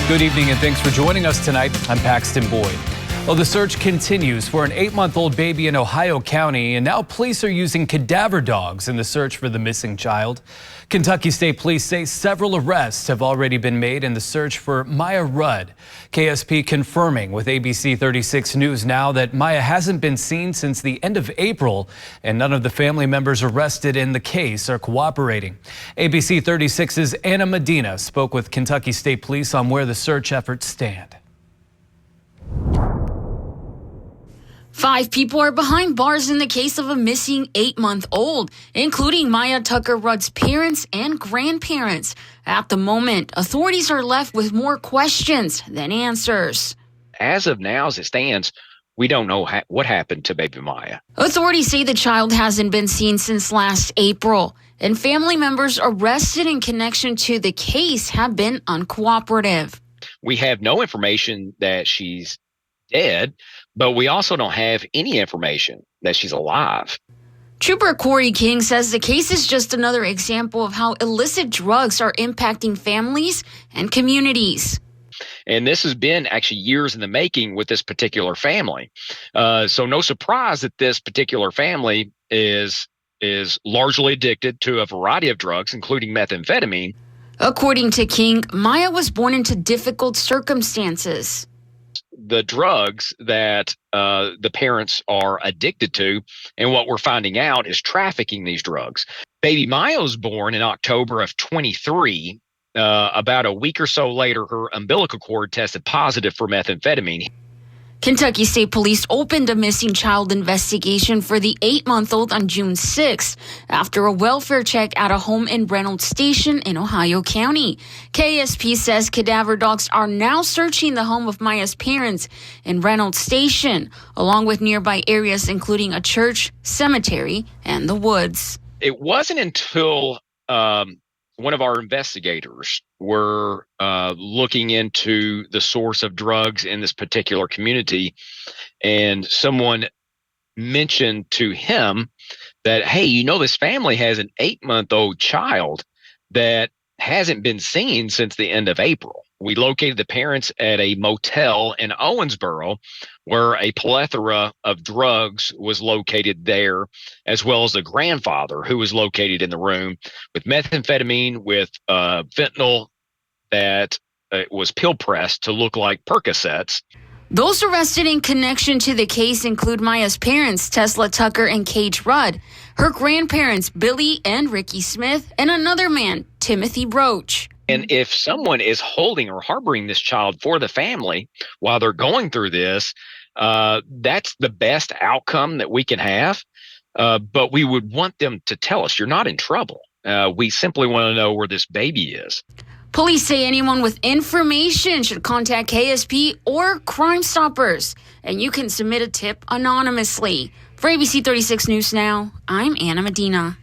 Good evening and thanks for joining us tonight. I'm Paxton Boyd. Well, the search continues for an 8-month-old baby in Ohio County, and now police are using cadaver dogs in the search for the missing child. Kentucky State Police say several arrests have already been made in the search for Maya Rudd. KSP confirming with ABC 36 News now that Maya hasn't been seen since the end of April, and none of the family members arrested in the case are cooperating. ABC 36's Anna Medina spoke with Kentucky State Police on where the search efforts stand. 5 people are behind bars in the case of a missing 8-month-old, including Maya Tucker Rudd's parents and grandparents. At the moment, authorities are left with more questions than answers. As of now, as it stands, we don't know what happened to baby Maya. Authorities say the child hasn't been seen since last April, and family members arrested in connection to the case have been uncooperative. We have no information that she's dead, but we also don't have any information that she's alive. Trooper Corey King says the case is just another example of how illicit drugs are impacting families and communities. And this has been actually years in the making with this particular family. So no surprise that this particular family is largely addicted to a variety of drugs, including methamphetamine. According to King, Maya was born into difficult circumstances. The drugs that the parents are addicted to, and what we're finding out is trafficking these drugs. Baby Maya was born in October of 23. About a week or so later, her umbilical cord tested positive for methamphetamine. Kentucky State Police opened a missing child investigation for the 8-month-old on June 6th after a welfare check at a home in Reynolds Station in Ohio County. KSP says cadaver dogs are now searching the home of Maya's parents in Reynolds Station, along with nearby areas including a church, cemetery, and the woods. It wasn't until one of our investigators were looking into the source of drugs in this particular community, and someone mentioned to him that, hey, this family has an 8-month-old child that hasn't been seen since the end of April. We located the parents at a motel in Owensboro where a plethora of drugs was located there, as well as the grandfather who was located in the room with methamphetamine, with fentanyl that was pill pressed to look like Percocets. Those arrested in connection to the case include Maya's parents, Tesla Tucker and Cage Rudd, her grandparents, Billy and Ricky Smith, and another man, Timothy Broach. And if someone is holding or harboring this child for the family while they're going through this, that's the best outcome that we can have. But we would want them to tell us, you're not in trouble. We simply want to know where this baby is. Police say anyone with information should contact KSP or Crime Stoppers, and you can submit a tip anonymously. For ABC 36 News Now, I'm Anna Medina.